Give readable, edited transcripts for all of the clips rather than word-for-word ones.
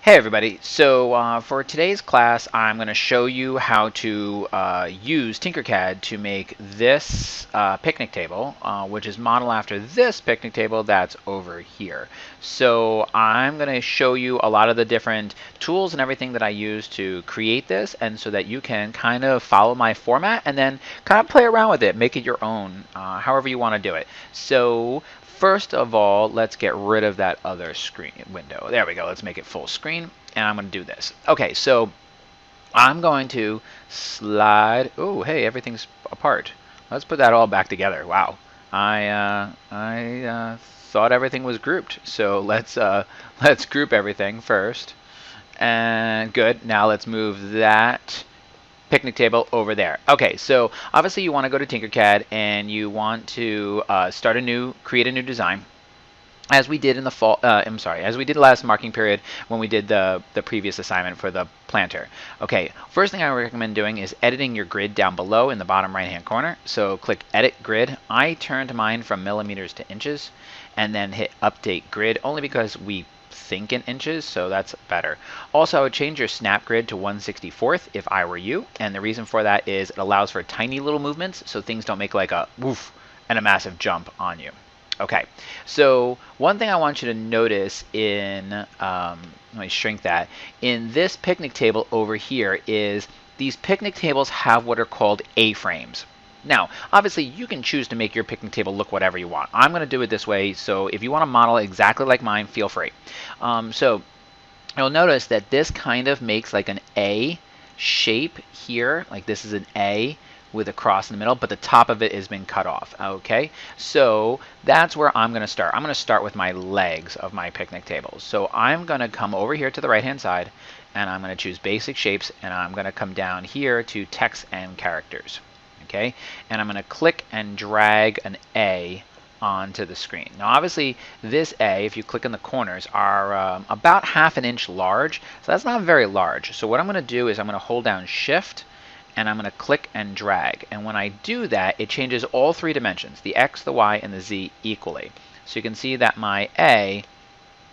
Hey everybody, so for today's class I'm going to show you how to use TinkerCAD to make this picnic table, which is modeled after this picnic table that's over here. So I'm going to show you a lot of the different tools and everything that I use to create this, and so that you can kind of follow my format and then kind of play around with it, make it your own, however you want to do it. So first of all, let's get rid of that other screen window. There we go. Let's make it full screen, and I'm going to do this. Okay, so I'm going to slide. Oh, hey, everything's apart. Let's put that all back together. Wow, I thought everything was grouped. So let's group everything first. And good. Now let's move that picnic table over there. Okay, so obviously you want to go to TinkerCAD and you want to create a new design, as we did in the fall. As we did last marking period when we did the previous assignment for the planter. Okay, first thing I recommend doing is editing your grid down below in the bottom right hand corner. So click Edit Grid. I turned mine from millimeters to inches, and then hit Update Grid only because we think in inches, so that's better. Also, I would change your snap grid to 1/64 if I were you, and the reason for that is it allows for tiny little movements so things don't make like a woof and a massive jump on you. Okay, so one thing I want you to notice in, let me shrink that, in this picnic table over here is these picnic tables have what are called A-frames. Now, obviously, you can choose to make your picnic table look whatever you want. I'm going to do it this way, so if you want to model exactly like mine, feel free. So you'll notice that this kind of makes like an A shape here, like this is an A with a cross in the middle, but the top of it has been cut off. Okay, so that's where I'm going to start. I'm going to start with my legs of my picnic table. So I'm going to come over here to the right hand side, and I'm going to choose Basic Shapes, and I'm going to come down here to Text and Characters. Okay, and I'm going to click and drag an A onto the screen. Now obviously this A, if you click in the corners, are about 1/2 inch large, so that's not very large. So what I'm going to do is I'm going to hold down Shift, and I'm going to click and drag, and when I do that it changes all three dimensions, the X, the Y, and the Z equally. So you can see that my A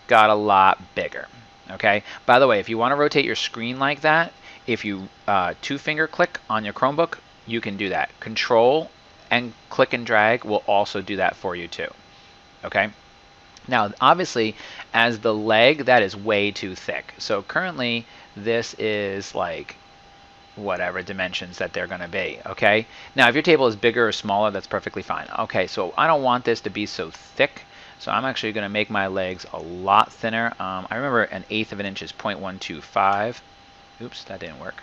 got a lot bigger. Okay, by the way, if you want to rotate your screen like that, if you two-finger click on your Chromebook, you can do that. Control and click and drag will also do that for you too. Okay. Now, obviously, as the leg, that is way too thick. So currently, this is like whatever dimensions that they're going to be. Okay. Now, if your table is bigger or smaller, that's perfectly fine. Okay. So I don't want this to be so thick. So I'm actually going to make my legs a lot thinner. I remember 1/8 of an inch is 0.125. Oops, that didn't work.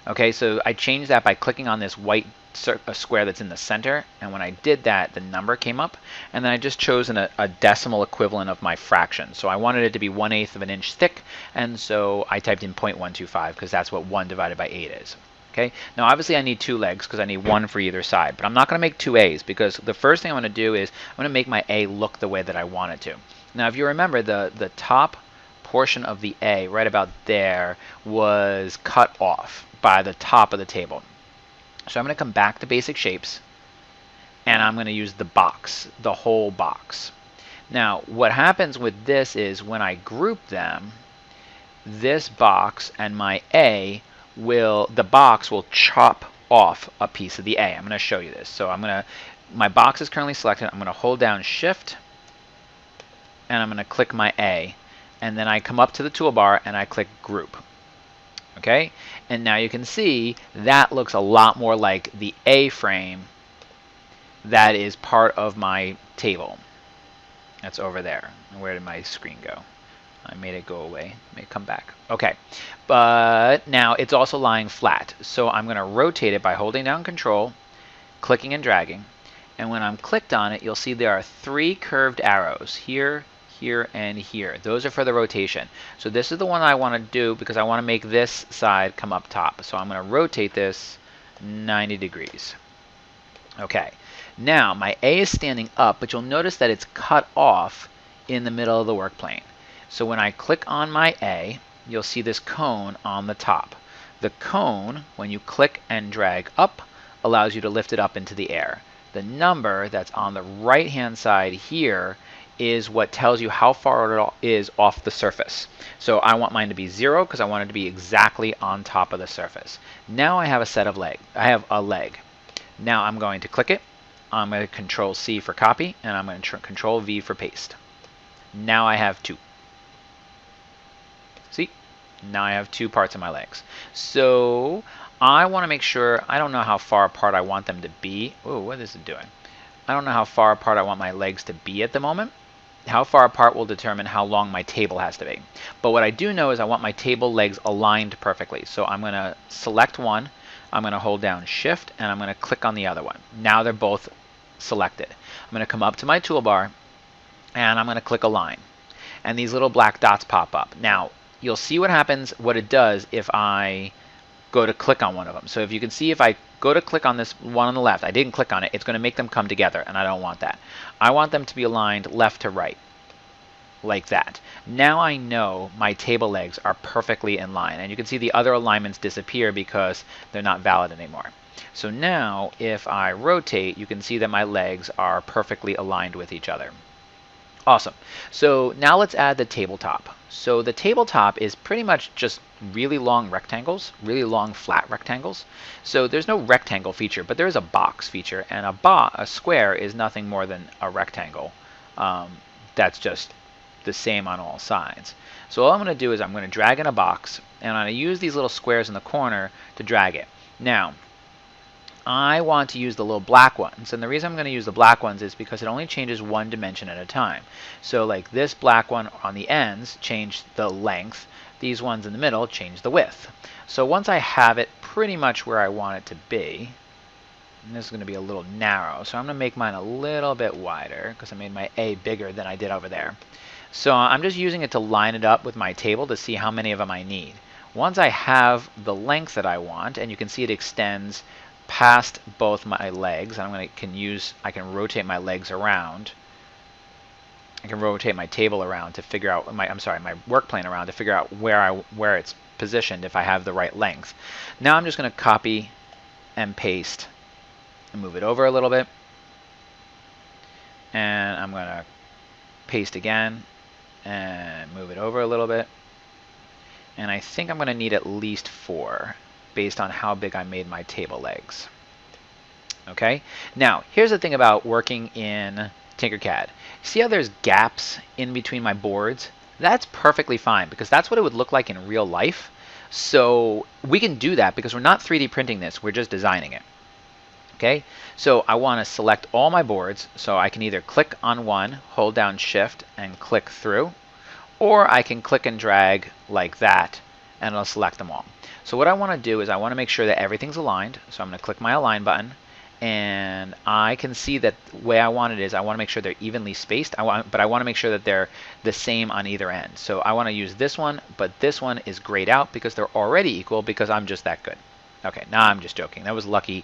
Okay, so I changed that by clicking on this white square that's in the center, and when I did that, the number came up, and then I just chose a decimal equivalent of my fraction. So I wanted it to be 1/8 of an inch thick, and so I typed in 0.125 because that's what 1 divided by 8 is. Okay, now obviously I need 2 legs because I need 1 for either side, but I'm not going to make 2 A's because the first thing I'm going to do is I'm going to make my A look the way that I want it to. Now if you remember, the top portion of the A right about there was cut off by the top of the table. So I'm going to come back to Basic Shapes, and I'm going to use the box, the whole box. Now what happens with this is when I group them, this box and my A the box will chop off a piece of the A. I'm going to show you this. So my box is currently selected. I'm going to hold down Shift, and I'm going to click my A, and then I come up to the toolbar and I click Group. Okay, and now you can see that looks a lot more like the A-frame that is part of my table. That's over there. Where did my screen go? I made it go away. May come back. Okay, but now it's also lying flat. So I'm going to rotate it by holding down Control, clicking and dragging, and when I'm clicked on it, you'll see there are 3 curved arrows here, here, and here. Those are for the rotation. So this is the one I want to do because I want to make this side come up top. So I'm going to rotate this 90 degrees. Okay, now my A is standing up, but you'll notice that it's cut off in the middle of the work plane. So when I click on my A, you'll see this cone on the top. The cone, when you click and drag up, allows you to lift it up into the air. The number that's on the right hand side here is what tells you how far it is off the surface. So I want mine to be 0 because I want it to be exactly on top of the surface. Now I have a set of I have a leg. Now I'm going to click it. I'm going to Control C for copy, and I'm going to Control V for paste. Now I have 2. See? Now I have 2 parts of my legs. So I want to make sure, I don't know how far apart I want them to be. Oh, what is it doing? I don't know how far apart I want my legs to be at the moment. How far apart will determine how long my table has to be. But what I do know is I want my table legs aligned perfectly. So I'm going to select one, I'm going to hold down Shift, and I'm going to click on the other one. Now they're both selected. I'm going to come up to my toolbar, and I'm going to click Align. And these little black dots pop up. Now, you'll see what happens, what it does if I go to click on one of them. So if you can see, if I go to click on this one on the left, I didn't click on it, it's going to make them come together, and I don't want that. I want them to be aligned left to right, like that. Now I know my table legs are perfectly in line, and you can see the other alignments disappear because they're not valid anymore. So now if I rotate, you can see that my legs are perfectly aligned with each other. Awesome. So now let's add the tabletop. So the tabletop is pretty much just really long rectangles, really long flat rectangles. So there's no rectangle feature, but there is a box feature, and a square is nothing more than a rectangle. That's just the same on all sides. So all I'm going to do is I'm going to drag in a box, and I'm going to use these little squares in the corner to drag it. Now, I want to use the little black ones, and the reason I'm going to use the black ones is because it only changes one dimension at a time. So like this black one on the ends change the length, these ones in the middle change the width. So once I have it pretty much where I want it to be, and this is going to be a little narrow, so I'm going to make mine a little bit wider because I made my A bigger than I did over there. So I'm just using it to line it up with my table to see how many of them I need. Once I have the length that I want, and you can see it extends past both my legs, and I can rotate my legs around. I can rotate my table around to figure out my work plane around to figure out where it's positioned if I have the right length. Now I'm just going to copy and paste and move it over a little bit, and I'm going to paste again and move it over a little bit, and I think I'm going to need at least 4 based on how big I made my table legs. Okay, now here's the thing about working in TinkerCAD. See how there's gaps in between my boards? That's perfectly fine because that's what it would look like in real life. So we can do that because we're not 3D printing this, we're just designing it. Okay, so I want to select all my boards, so I can either click on one, hold down Shift, and click through, or I can click and drag like that, and it'll select them all. So what I want to do is I want to make sure that everything's aligned, so I'm going to click my Align button, and I can see that the way I want it is I want to make sure they're evenly spaced, but I want to make sure that they're the same on either end. So I want to use this one, but this one is grayed out because they're already equal because I'm just that good. Okay, now I'm just joking. That was lucky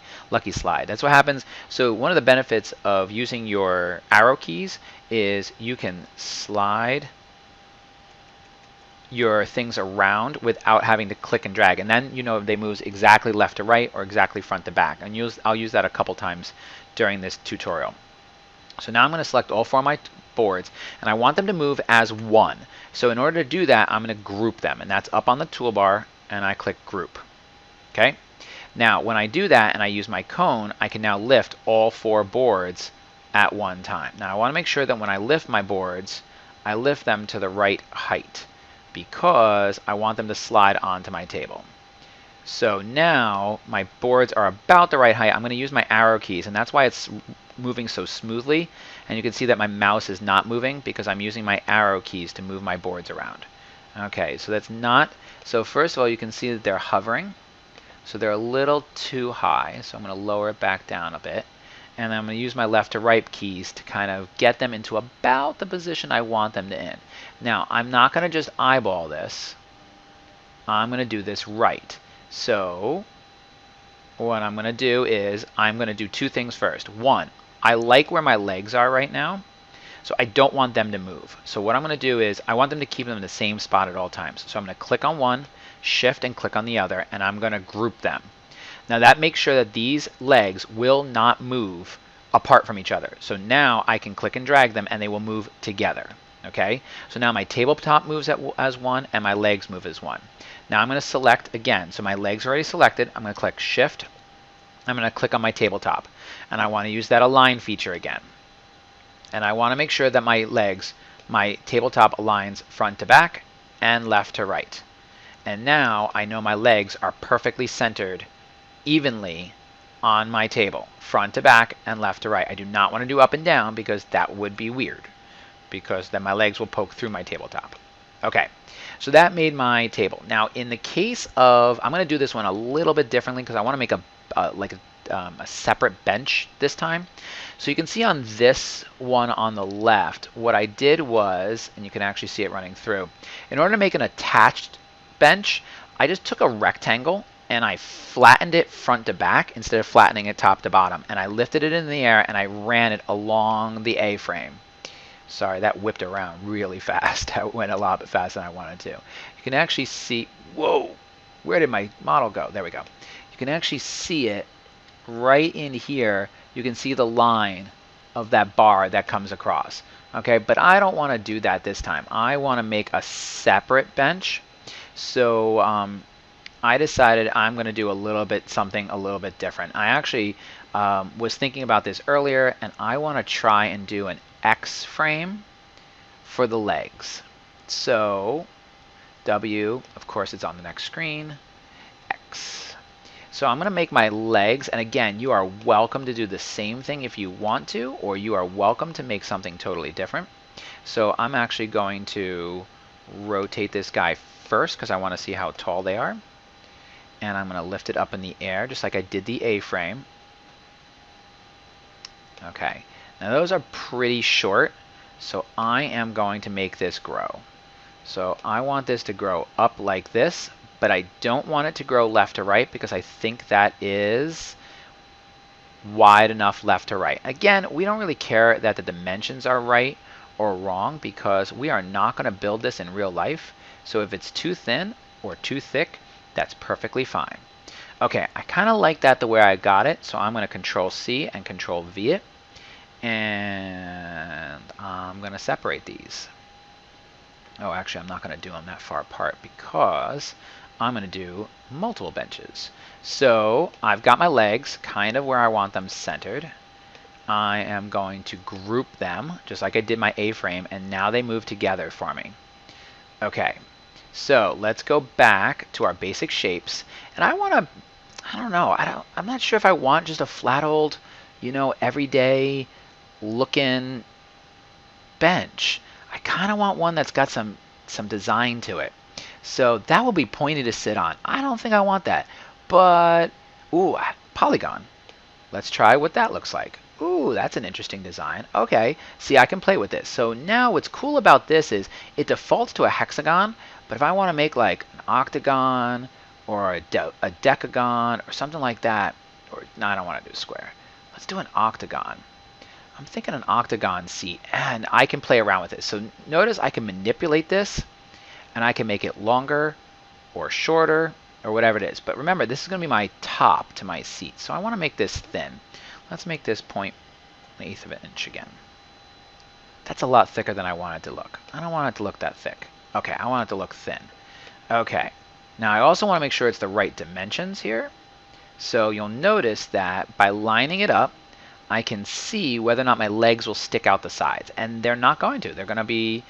slide. That's what happens. So one of the benefits of using your arrow keys is you can slide your things around without having to click and drag, and then you know if they move exactly left to right or exactly front to back. And I'll use that a couple times during this tutorial. So now I'm going to select all 4 of my boards, and I want them to move as one. So in order to do that, I'm going to group them, and that's up on the toolbar, and I click Group. Okay. Now when I do that and I use my cone, I can now lift all 4 boards at one time. Now I want to make sure that when I lift my boards, I lift them to the right height, because I want them to slide onto my table. So now my boards are about the right height. I'm going to use my arrow keys, and that's why it's moving so smoothly. And you can see that my mouse is not moving because I'm using my arrow keys to move my boards around. Okay, so that's not, so first of all you can see that they're hovering. So they're a little too high, so I'm going to lower it back down a bit. And I'm going to use my left to right keys to kind of get them into about the position I want them to in. Now, I'm not going to just eyeball this. I'm going to do this right. So what I'm going to do is I'm going to do 2 things first. One, I like where my legs are right now, so I don't want them to move. So what I'm going to do is I want them to keep them in the same spot at all times. So I'm going to click on one, Shift, and click on the other, and I'm going to group them. Now that makes sure that these legs will not move apart from each other. So now I can click and drag them and they will move together. Okay, so now my tabletop moves as one and my legs move as one. Now I'm going to select again. So my legs are already selected. I'm going to click Shift. I'm going to click on my tabletop. And I want to use that align feature again. And I want to make sure that my legs, my tabletop aligns front to back and left to right. And now I know my legs are perfectly centered evenly on my table, front to back and left to right. I do not want to do up and down because that would be weird, because then my legs will poke through my tabletop. Okay, so that made my table. Now in the case of, I'm going to do this one a little bit differently because I want to make a separate bench this time. So you can see on this one on the left, what I did was, and you can actually see it running through, in order to make an attached bench, I just took a rectangle and I flattened it front to back instead of flattening it top to bottom. And I lifted it in the air and I ran it along the A-frame. Sorry, that whipped around really fast. That went a lot bit faster than I wanted to. You can actually see, whoa, where did my model go? There we go. You can actually see it right in here. You can see the line of that bar that comes across. Okay, but I don't want to do that this time. I want to make a separate bench. So I decided I'm going to do something a little bit different. I actually was thinking about this earlier, and I want to try and do an Xframe for the legs. So W, of course, it's on the next screen, X. So I'm going to make my legs, and again, you are welcome to do the same thing if you want to, or you are welcome to make something totally different. So I'm actually going to rotate this guy first because I want to see how tall they are. And I'm going to lift it up in the air just like I did the A-frame. Okay, now those are pretty short, so I am going to make this grow. So I want this to grow up like this, but I don't want it to grow left to right because I think that is wide enough left to right. Again, we don't really care that the dimensions are right or wrong because we are not going to build this in real life. So if it's too thin or too thick, that's perfectly fine. Okay, I kind of like that the way I got it, so I'm going to Control C and Control V it, and I'm going to separate these. Oh, actually, I'm not going to do them that far apart because I'm going to do multiple benches. So I've got my legs kind of where I want them centered. I am going to group them just like I did my A-frame, and now they move together for me. Okay, so let's go back to our basic shapes, and I want to, I don't know, I'm not sure if I want just a flat old, everyday looking bench. I kind of want one that's got some design to it. So that will be pointy to sit on. I don't think I want that. But, ooh, Polygon. Let's try what that looks like. Ooh, that's an interesting design. Okay, see, I can play with this. So now what's cool about this is it defaults to a hexagon, but if I want to make like an octagon or a decagon or something like that, or no, I don't want to do a square. Let's do an octagon. I'm thinking an octagon seat, and I can play around with it. So notice I can manipulate this, and I can make it longer or shorter or whatever it is. But remember, this is going to be my top to my seat. So I want to make this thin. Let's make this 0.1/8 of an inch again. That's a lot thicker than I want it to look. I don't want it to look that thick. Okay, I want it to look thin. Okay, now I also want to make sure it's the right dimensions here. So you'll notice that by lining it up, I can see whether or not my legs will stick out the sides, and they're not going to. They're going to be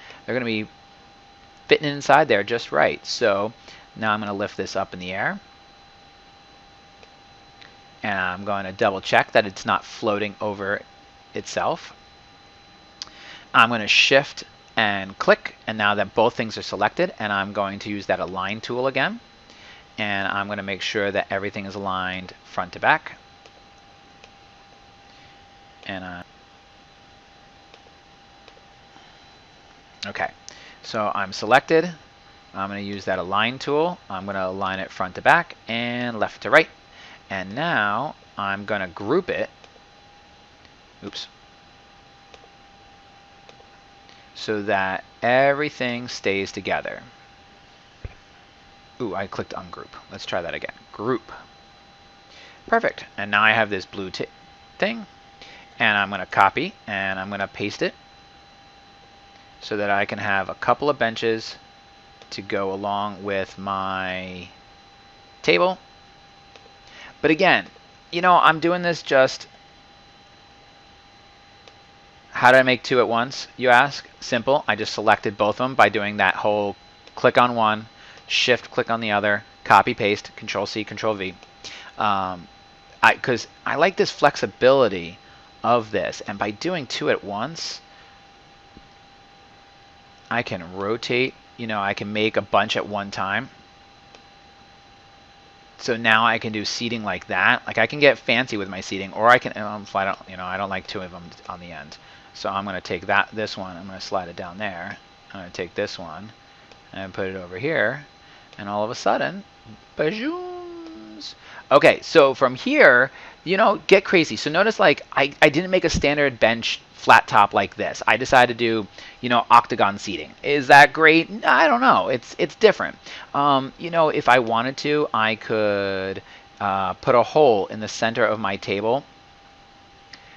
fitting inside there just right. So now I'm going to lift this up in the air, and I'm going to double check that it's not floating over itself. I'm going to shift and click, and now that both things are selected, and I'm going to use that align tool again, and I'm going to make sure that everything is aligned front to back. And okay, so I'm selected. I'm going to use that align tool. I'm going to align it front to back and left to right. And now I'm going to group it. Oops. So that everything stays together. Ooh, I clicked ungroup. Let's try that again. Group. Perfect. And now I have this blue thing. And I'm going to copy and I'm going to paste it so that I can have a couple of benches to go along with my table. But again, I'm doing this just, how did I make two at once, you ask? Simple. I just selected both of them by doing that whole click on one, shift click on the other, copy paste, control C, control V. Because I like this flexibility of this, and by doing two at once, I can rotate, I can make a bunch at one time. So now I can do seating like that. Like I can get fancy with my seating, or I can, I don't like two of them on the end. So I'm going to take this one, I'm going to slide it down there. I'm going to take this one and put it over here, and all of a sudden, bajooms. Okay, so from here, get crazy. So notice like I didn't make a standard bench flat top like this. I decided to do, octagon seating. Is that great? I don't know. It's different. If I wanted to, I could put a hole in the center of my table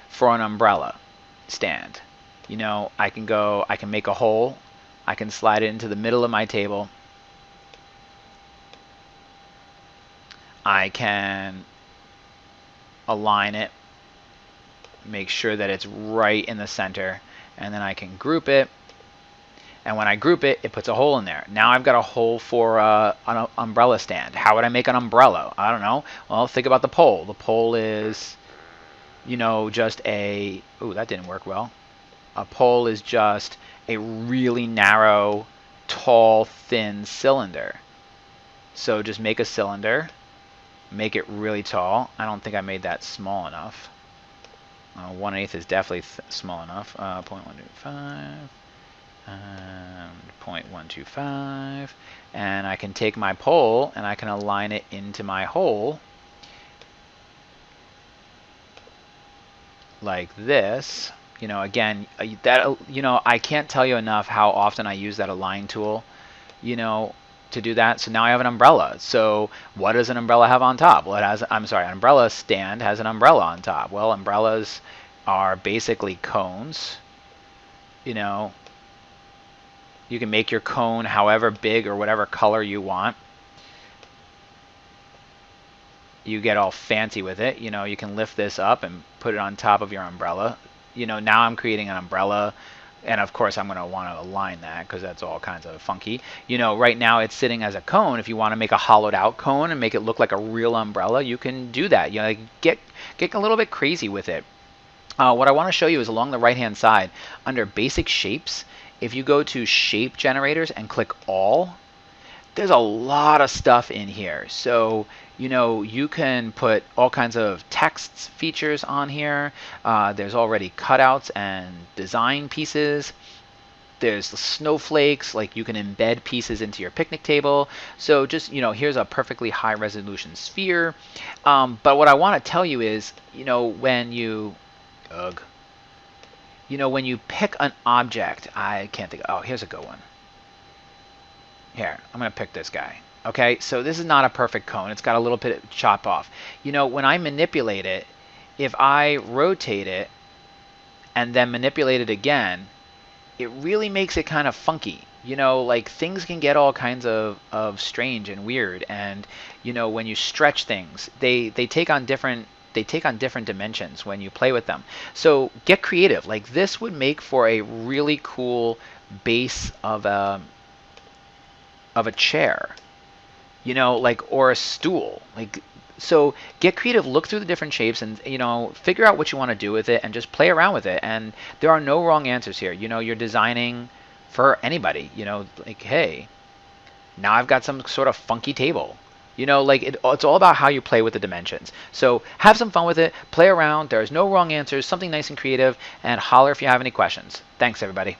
for an umbrella stand. I can make a hole. I can slide it into the middle of my table. I can align it, make sure that it's right in the center, and then I can group it. And when I group it, it puts a hole in there. Now I've got a hole for an umbrella stand. How would I make an umbrella? I don't know. Well, think about the pole. The pole is, just a... Ooh, that didn't work well. A pole is just a really narrow, tall, thin cylinder. So just make a cylinder. Make it really tall. I don't think I made that small enough. 1/8 is definitely small enough. 0.125. 0.125. And I can take my pole and I can align it into my hole like this. Again, I can't tell you enough how often I use that align tool, to do that. So now I have an umbrella. So what does an umbrella have on top? Well, an umbrella stand has an umbrella on top. Well, umbrellas are basically cones. You can make your cone however big or whatever color you want. You get all fancy with it. You can lift this up and put it on top of your umbrella. Now I'm creating an umbrella. And of course, I'm going to want to align that because that's all kinds of funky. Right now it's sitting as a cone. If you want to make a hollowed out cone and make it look like a real umbrella, you can do that. Get a little bit crazy with it. What I want to show you is along the right hand side under basic shapes. If you go to shape generators and click all, there's a lot of stuff in here. So you can put all kinds of text features on here. There's already cutouts and design pieces. There's the snowflakes, like you can embed pieces into your picnic table. So just, here's a perfectly high resolution sphere. But what I want to tell you is, when you, when you pick an object, I can't think, oh, here's a good one. Here, I'm going to pick this guy. Okay, so this is not a perfect cone. It's got a little bit of chop off. When I manipulate it, if I rotate it and then manipulate it again, it really makes it kind of funky. Like things can get all kinds of strange and weird. And, when you stretch things, they take on different dimensions when you play with them. So get creative. Like this would make for a really cool base of a chair, or a stool. So get creative, look through the different shapes and, figure out what you want to do with it and just play around with it. And there are no wrong answers here. You're designing for anybody, like, hey, now I've got some sort of funky table. It's all about how you play with the dimensions. So have some fun with it, play around. There's no wrong answers, something nice and creative, and holler if you have any questions. Thanks, everybody.